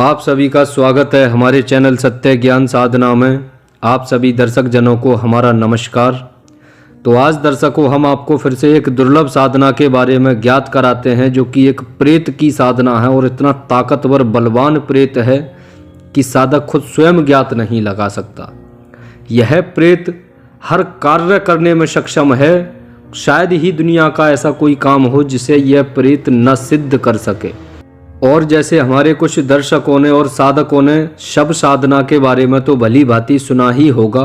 आप सभी का स्वागत है हमारे चैनल सत्य ज्ञान साधना में। आप सभी दर्शक जनों को हमारा नमस्कार। तो आज दर्शकों हम आपको फिर से एक दुर्लभ साधना के बारे में ज्ञात कराते हैं, जो कि एक प्रेत की साधना है और इतना ताकतवर बलवान प्रेत है कि साधक खुद स्वयं ज्ञात नहीं लगा सकता। यह प्रेत हर कार्य करने में सक्षम है। शायद ही दुनिया का ऐसा कोई काम हो जिसे यह प्रेत न सिद्ध कर सके। और जैसे हमारे कुछ दर्शकों ने और साधकों ने शव साधना के बारे में तो भली भांति सुना ही होगा।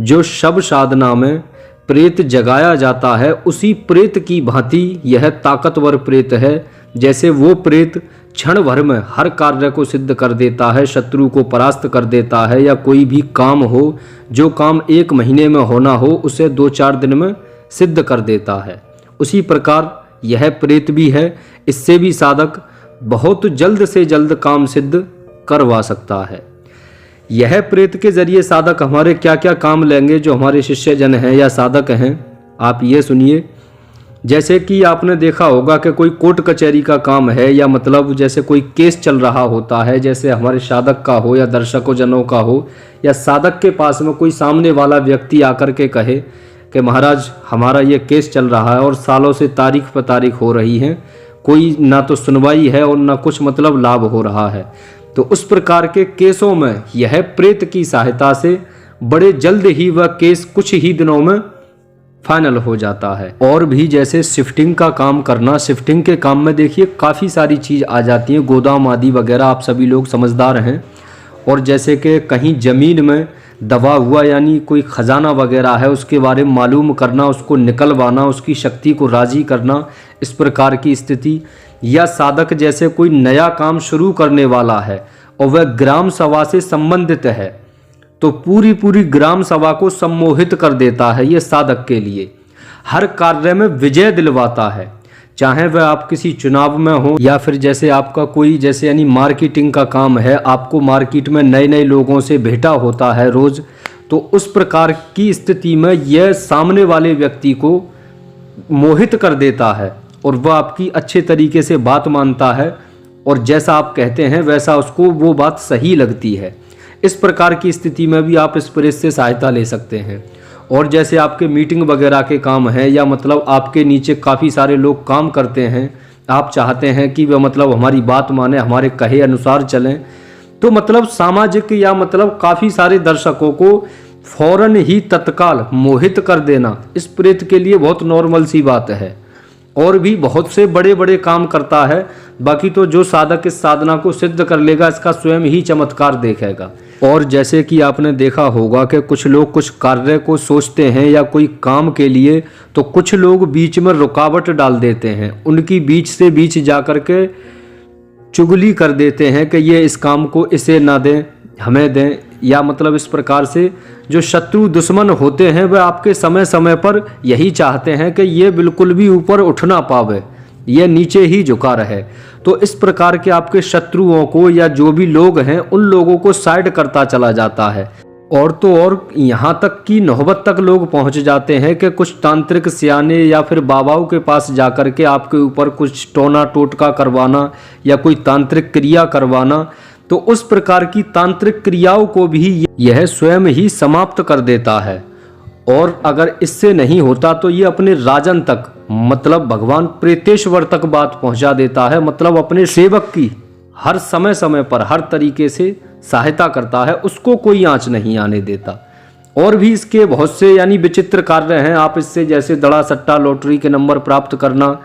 जो शव साधना में प्रेत जगाया जाता है, उसी प्रेत की भांति यह ताकतवर प्रेत है। जैसे वो प्रेत क्षण भर में हर कार्य को सिद्ध कर देता है, शत्रु को परास्त कर देता है, या कोई भी काम हो, जो काम 1 महीने में होना हो उसे 2-4 दिन में सिद्ध कर देता है। उसी प्रकार यह प्रेत भी है। इससे भी साधक बहुत जल्द से जल्द काम सिद्ध करवा सकता है। यह प्रेत के जरिए साधक हमारे क्या क्या काम लेंगे, जो हमारे शिष्य जन हैं या साधक हैं, आप ये सुनिए। जैसे कि आपने देखा होगा कि कोई कोर्ट कचहरी का काम है, या मतलब जैसे कोई केस चल रहा होता है, जैसे हमारे साधक का हो या दर्शकों जनों का हो, या साधक के पास में कोई सामने वाला व्यक्ति आकर के कहे कि महाराज हमारा ये केस चल रहा है और सालों से तारीख पर तारीख हो रही है, कोई ना तो सुनवाई है और ना कुछ मतलब लाभ हो रहा है। तो उस प्रकार के केसों में यह प्रेत की सहायता से बड़े जल्द ही वह केस कुछ ही दिनों में फाइनल हो जाता है। और भी जैसे शिफ्टिंग का काम करना, शिफ्टिंग के काम में देखिए काफ़ी सारी चीज़ आ जाती है, गोदाम आदि वगैरह, आप सभी लोग समझदार हैं। और जैसे कि कहीं ज़मीन में दबा हुआ यानी कोई खजाना वगैरह है, उसके बारे में मालूम करना, उसको निकलवाना, उसकी शक्ति को राजी करना, इस प्रकार की स्थिति। या साधक जैसे कोई नया काम शुरू करने वाला है और वह ग्राम सभा से संबंधित है, तो पूरी ग्राम सभा को सम्मोहित कर देता है। ये साधक के लिए हर कार्य में विजय दिलवाता है, चाहे वह आप किसी चुनाव में हो या फिर जैसे आपका कोई जैसे यानी मार्केटिंग का काम है, आपको मार्केट में नए लोगों से भेंटा होता है रोज, तो उस प्रकार की स्थिति में यह सामने वाले व्यक्ति को मोहित कर देता है और वह आपकी अच्छे तरीके से बात मानता है, और जैसा आप कहते हैं वैसा उसको वो बात सही लगती है। इस प्रकार की स्थिति में भी आप इस प्रेत से सहायता ले सकते हैं। और जैसे आपके मीटिंग वगैरह के काम हैं, या मतलब आपके नीचे काफ़ी सारे लोग काम करते हैं, आप चाहते हैं कि वह मतलब हमारी बात माने, हमारे कहे अनुसार चलें, तो मतलब सामाजिक या मतलब काफ़ी सारे दर्शकों को फौरन ही तत्काल मोहित कर देना इस प्रेत के लिए बहुत नॉर्मल सी बात है। और भी बहुत से बड़े काम करता है। बाकी तो जो साधक इस साधना को सिद्ध कर लेगा, इसका स्वयं ही चमत्कार देखेगा। और जैसे कि आपने देखा होगा कि कुछ लोग कुछ कार्य को सोचते हैं या कोई काम के लिए, तो कुछ लोग बीच में रुकावट डाल देते हैं, उनकी बीच से बीच जाकर के चुगली कर देते हैं कि ये इस काम को इसे ना दें, हमें दें। या मतलब इस प्रकार से जो शत्रु दुश्मन होते हैं वह आपके समय समय पर यही चाहते हैं कि ये बिल्कुल भी ऊपर उठ ना पावे, ये नीचे ही झुका रहे। तो इस प्रकार के आपके शत्रुओं को या जो भी लोग हैं उन लोगों को साइड करता चला जाता है। और तो और यहाँ तक कि नौबत तक लोग पहुँच जाते हैं कि कुछ तांत्रिक सियाने या फिर बाबाओं के पास जाकर के आपके ऊपर कुछ टोना टोटका करवाना या कोई तांत्रिक क्रिया करवाना, तो उस प्रकार की तांत्रिक क्रियाओं को भी यह स्वयं ही समाप्त कर देता है। और अगर इससे नहीं होता तो ये अपने राजन तक मतलब भगवान प्रेतेश्वर तक बात पहुंचा देता है। मतलब अपने सेवक की हर समय समय पर हर तरीके से सहायता करता है, उसको कोई आंच नहीं आने देता। और भी इसके बहुत से यानी विचित्र कार्य हैं। आप इससे जैसे दड़ा सट्टा लॉटरी के नंबर प्राप्त करना,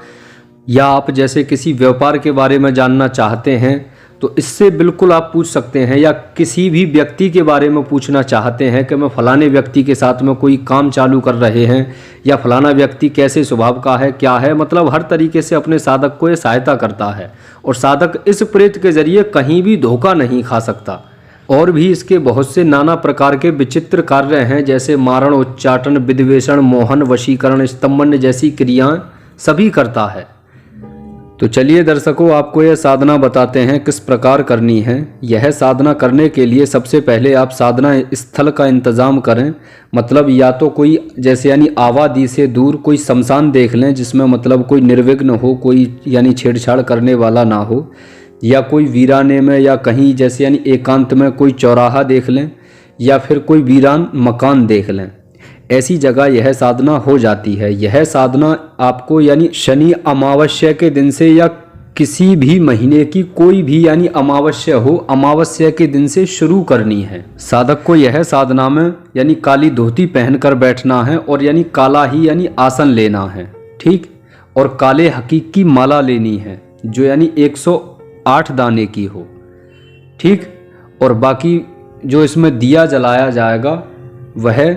या आप जैसे किसी व्यापार के बारे में जानना चाहते हैं तो इससे बिल्कुल आप पूछ सकते हैं। या किसी भी व्यक्ति के बारे में पूछना चाहते हैं कि मैं फलाने व्यक्ति के साथ में कोई काम चालू कर रहे हैं, या फलाना व्यक्ति कैसे स्वभाव का है, क्या है, मतलब हर तरीके से अपने साधक को ये सहायता करता है। और साधक इस प्रेत के जरिए कहीं भी धोखा नहीं खा सकता। और भी इसके बहुत से नाना प्रकार के विचित्र कार्य हैं, जैसे मारण, उच्चाटन, विद्वेषण, मोहन, वशीकरण, स्तंभन जैसी क्रियाएं सभी करता है। तो चलिए दर्शकों, आपको यह साधना बताते हैं किस प्रकार करनी है। यह साधना करने के लिए सबसे पहले आप साधना स्थल का इंतज़ाम करें। मतलब या तो कोई जैसे यानी आबादी से दूर कोई शमशान देख लें जिसमें मतलब कोई निर्विघ्न हो, कोई यानी छेड़छाड़ करने वाला ना हो। या कोई वीराने में या कहीं जैसे यानी एकांत में कोई चौराहा देख लें या फिर कोई वीरान मकान देख लें, ऐसी जगह यह साधना हो जाती है। यह साधना आपको यानी शनि अमावस्या के दिन से या किसी भी महीने की कोई भी यानी अमावस्या हो, अमावस्या के दिन से शुरू करनी है। साधक को यह साधना में यानी काली धोती पहनकर बैठना है और यानी काला ही यानी आसन लेना है, ठीक। और काले हकीक की माला लेनी है जो यानी 108 दाने की हो, ठीक। और बाकी जो इसमें दिया जलाया जाएगा वह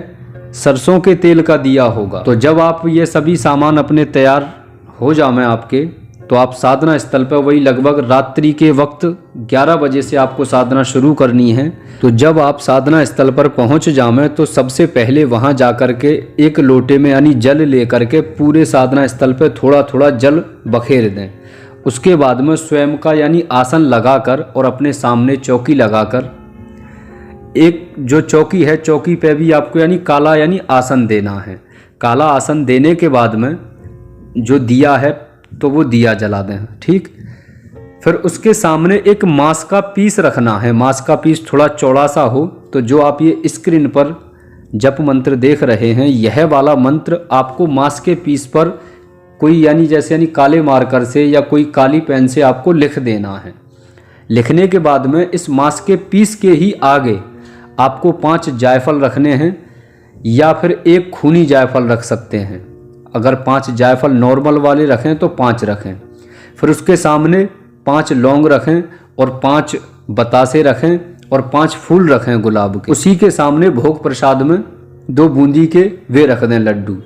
सरसों के तेल का दिया होगा। तो जब आप ये सभी सामान अपने तैयार हो जाए आपके, तो आप साधना स्थल पर वही लगभग रात्रि के वक्त 11 बजे से आपको साधना शुरू करनी है। तो जब आप साधना स्थल पर पहुंच जाएं तो सबसे पहले वहां जाकर के एक लोटे में यानी जल लेकर के पूरे साधना स्थल पर थोड़ा थोड़ा जल बखेर दें। उसके बाद में स्वयं का यानी आसन लगाकर और अपने सामने चौकी लगाकर, एक जो चौकी है चौकी पे भी आपको यानी काला यानी आसन देना है। काला आसन देने के बाद में जो दिया है तो वो दिया जला दें, ठीक। फिर उसके सामने एक मांस का पीस रखना है। मांस का पीस थोड़ा चौड़ा सा हो। तो जो आप ये स्क्रीन पर जप मंत्र देख रहे हैं, यह वाला मंत्र आपको मांस के पीस पर कोई यानी जैसे यानी काले मार्कर से या कोई काली पेन से आपको लिख देना है। लिखने के बाद में इस मांस के पीस के ही आगे आपको 5 जायफल रखने हैं या फिर एक खूनी जायफल रख सकते हैं। अगर 5 जायफल नॉर्मल वाले रखें तो 5 रखें। फिर उसके सामने 5 लौंग रखें और 5 बतासे रखें और 5 फूल रखें गुलाब के। उसी के सामने भोग प्रसाद में 2 बूंदी के वे रख दें लड्डू।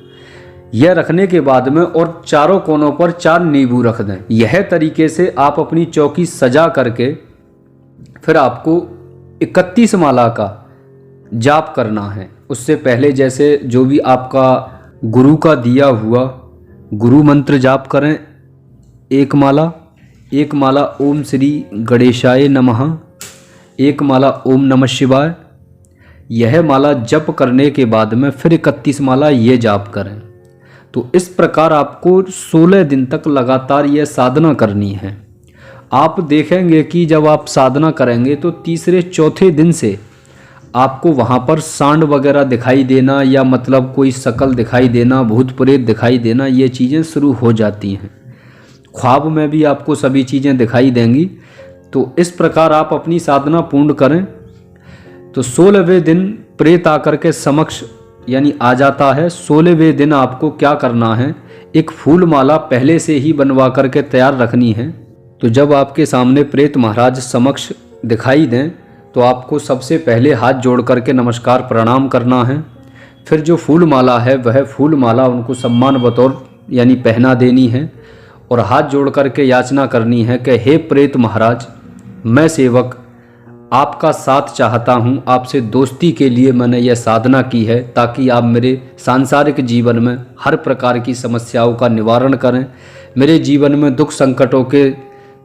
यह रखने के बाद में और चारों कोनों पर 4 नींबू रख दें। यह तरीके से आप अपनी चौकी सजा करके फिर आपको 31 माला का जाप करना है। उससे पहले जैसे जो भी आपका गुरु का दिया हुआ गुरु मंत्र जाप करें। एक माला ओम श्री गणेशाय नमः, एक माला ओम नमः शिवाय। यह माला जप करने के बाद में फिर 31 माला ये जाप करें। तो इस प्रकार आपको 16 दिन तक लगातार यह साधना करनी है। आप देखेंगे कि जब आप साधना करेंगे तो तीसरे चौथे दिन से आपको वहाँ पर सांड वगैरह दिखाई देना या मतलब कोई शकल दिखाई देना, भूत प्रेत दिखाई देना, ये चीज़ें शुरू हो जाती हैं। ख्वाब में भी आपको सभी चीज़ें दिखाई देंगी। तो इस प्रकार आप अपनी साधना पूर्ण करें। तो 16वें दिन प्रेत आकर के समक्ष यानी आ जाता है। 16वें दिन आपको क्या करना है, एक फूल माला पहले से ही बनवा करके तैयार रखनी है। तो जब आपके सामने प्रेत महाराज समक्ष दिखाई दें तो आपको सबसे पहले हाथ जोड़ करके नमस्कार प्रणाम करना है। फिर जो फूल माला है वह फूल माला उनको सम्मान बतौर यानी पहना देनी है और हाथ जोड़ करके याचना करनी है कि हे प्रेत महाराज, मैं सेवक आपका साथ चाहता हूँ। आपसे दोस्ती के लिए मैंने यह साधना की है ताकि आप मेरे सांसारिक जीवन में हर प्रकार की समस्याओं का निवारण करें। मेरे जीवन में दुख संकटों के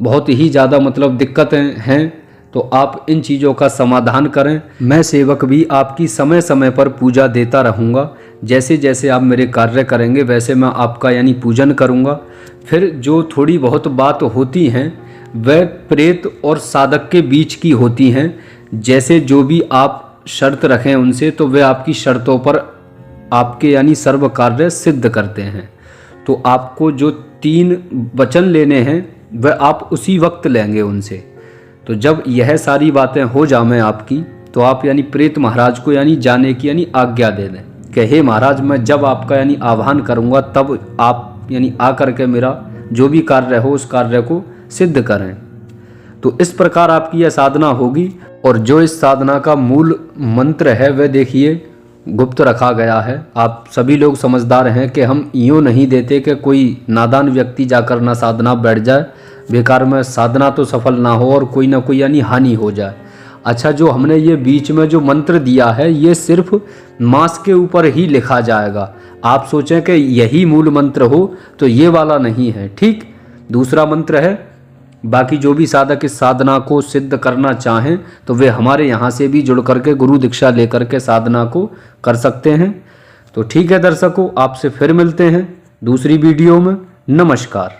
बहुत ही ज़्यादा मतलब दिक्कतें हैं, तो आप इन चीज़ों का समाधान करें। मैं सेवक भी आपकी समय समय पर पूजा देता रहूँगा। जैसे जैसे आप मेरे कार्य करेंगे वैसे मैं आपका यानी पूजन करूँगा। फिर जो थोड़ी बहुत बात होती हैं वह प्रेत और साधक के बीच की होती हैं। जैसे जो भी आप शर्त रखें उनसे, तो वे आपकी शर्तों पर आपके यानी सर्व कार्य सिद्ध करते हैं। तो आपको जो 3 वचन लेने हैं वह आप उसी वक्त लेंगे उनसे। तो जब यह सारी बातें हो जाएं आपकी, तो आप यानी प्रेत महाराज को यानी जाने की यानी आज्ञा दे दें कि हे महाराज, मैं जब आपका यानी आह्वान करूँगा तब आप यानी आकर के मेरा जो भी कार्य हो उस कार्य को सिद्ध करें। तो इस प्रकार आपकी यह साधना होगी। और जो इस साधना का मूल मंत्र है वह देखिए गुप्त रखा गया है। आप सभी लोग समझदार हैं कि हम यूँ नहीं देते कि कोई नादान व्यक्ति जाकर ना साधना बैठ जाए, बेकार में साधना तो सफल ना हो और कोई ना कोई यानी हानि हो जाए। अच्छा, जो हमने ये बीच में जो मंत्र दिया है ये सिर्फ मांस के ऊपर ही लिखा जाएगा। आप सोचें कि यही मूल मंत्र हो तो ये वाला नहीं है, ठीक। दूसरा मंत्र है। बाकी जो भी साधक इस साधना को सिद्ध करना चाहें तो वे हमारे यहाँ से भी जुड़ करके गुरु दीक्षा लेकर के साधना को कर सकते हैं। तो ठीक है दर्शकों, आपसे फिर मिलते हैं दूसरी वीडियो में। नमस्कार।